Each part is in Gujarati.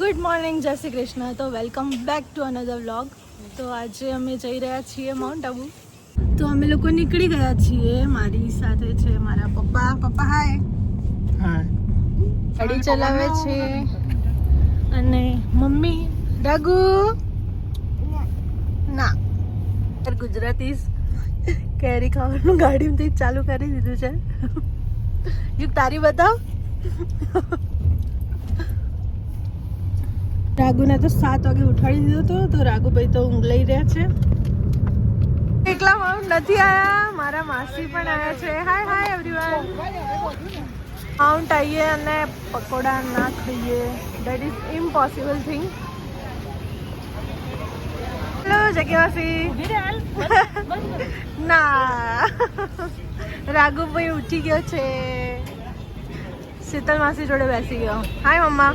ગુડ મોર્નિંગ, જય શ્રી કૃષ્ણ. તો welcome back to another vlog. તો આજે અમે જઈ રહ્યા છીએ માઉન્ટ આબુ. તો અમે લોકો નીકળી ગયા છીએ. મારી સાથે છે મારા પપ્પા. પપ્પા હાય. ગાડી ચલાવે છે. અને મમ્મી રઘુ ના ગુજરાતી કેરી ખાવાનું ગાડીમાંથી ચાલુ કરી દીધું છે. યુગ તારી બતાવ. રાઘુને તો 7 વાગે ઉઠાડી દીધો હતો. તો રાઘુભાઈ તો ઊંઘ લઈ રહ્યા છે. એકલા માઉન્ટ નથી આયા, મારા માસી પણ આયા છે. હાય હાય એવરીવન. માઉન્ટ આવીએ અને પકોડા ના ખાઈએ, that is impossible thing. Hello જગ્યાવાસી. ના રાઘુભાઈ ઉઠી ગયો છે. શીતલ માસી જોડે બેસી ગયો. હાય મમ્મા.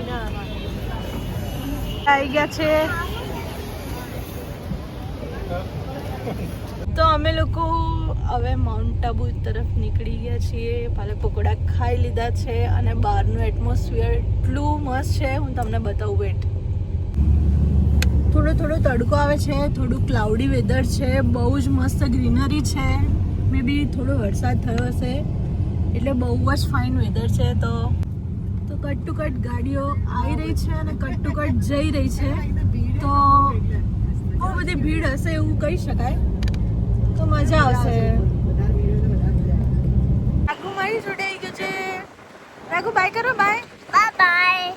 આવી ગયા છે. તો અમે લોકો હવે માઉન્ટ આબુ તરફ નીકળી ગયા છીએ. પાલક પકોડા ખાઈ લીધા છે અને બહારનું એટમોસ્ફિયર એટલું મસ્ત છે, હું તમને બતાવું. વેટ, થોડો થોડો તડકો આવે છે, થોડું ક્લાઉડી વેધર છે, બહુ જ મસ્ત ગ્રીનરી છે. મે બી થોડો વરસાદ થયો હશે એટલે બહુ જ ફાઇન વેધર છે. તો કટ ટુ કટ ગાડીઓ આવી રહી છે અને કટ ટુ કટ જઈ રહી છે. તો બહુ બધી ભીડ હશે એવું કહી શકાય. તો મજા આવશે. રાઘુ મારી જોડે આવી ગયો છે. રાઘુ બાય કરો. Bye bye.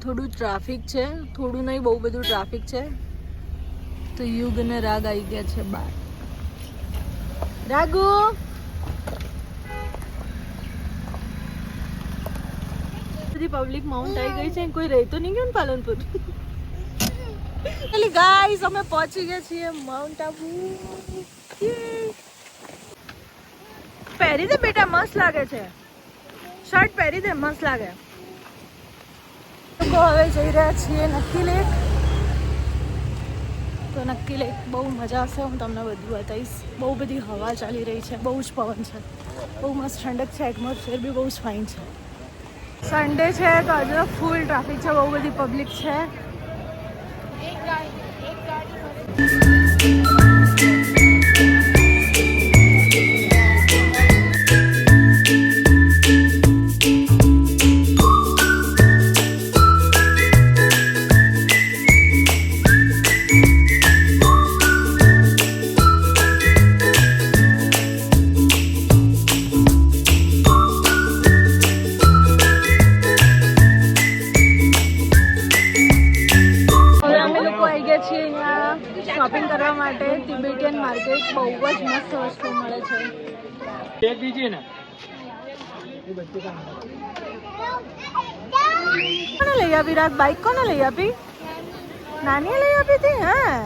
થોડું ટ્રાફિક છે, થોડું નહીં બહુ બધું ટ્રાફિક છે. તો યુગ અને રાગ આવી ગયા છે બહાર. રાઘુ બધી પબ્લિક માઉન્ટ આવી ગઈ છે. કોઈ રહેતો નહીં ગયો ને પાલનપુર. ચલી ગાઈસ, અમે પહોંચી ગયા છીએ માઉન્ટ આબુ. પહેરી દે બેટા, મસ્ત લાગે છે. શર્ટ પહેરી દે, મસ્ત લાગે. લોકો હવે જઈ રહ્યા છીએ નક્કી લેક. તો નક્કી લેક બહુ મજા આવશે. હું તમને બધું બતાવીશ. બહુ બધી હવા ચાલી રહી છે, બહુ જ પવન છે, બહુ મસ્ત ઠંડક છે. એટમોસ્ફિયર બી બહુ જ ફાઇન છે. સન્ડે છે તો આજે ફૂલ ટ્રાફિક છે, બહુ બધી પબ્લિક છે. શોપિંગ કરવા માટે તિબેટિયન માર્કેટ. બહુ જ મસ્ત વસ્તુ મળે છે. ટેગ દીजिए ना. કોને લઈ આપી રાત? બાઈક કોને લઈ આપી? નાનીએ લઈ આપી હતી. હા,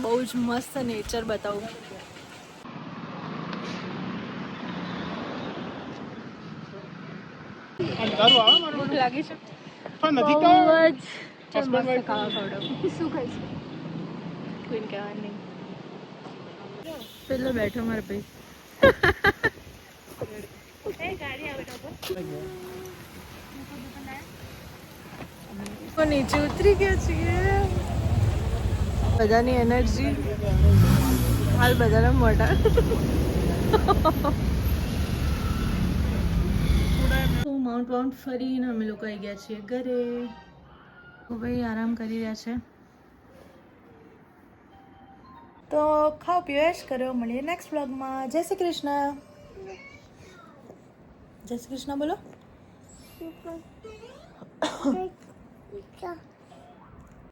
બહુ જ મસ્ત નેચર બતાવું. ભૂખ લાગી છે. બહુ જ મસ્ત ખાવા ખવડાવું. શું ખાઈશ? કોઈને કહેવાનું નહીં. પેલો બેઠો મારા ભાઈ. નીચે ઉતરી ગયા છીએ. બધાની એનર્જી હાલ બધાના મોટા. તો માઉન્ટ ફરીને અમે લોકો આવી ગયા છીએ ઘરે. તો ભાઈ આરામ કરી રહ્યા છે. તો ખાઓ પીઓ એશ કરો. મળીએ નેક્સ્ટ વ્લોગમાં. જય શ્રી કૃષ્ણ. જય શ્રી કૃષ્ણ બોલો.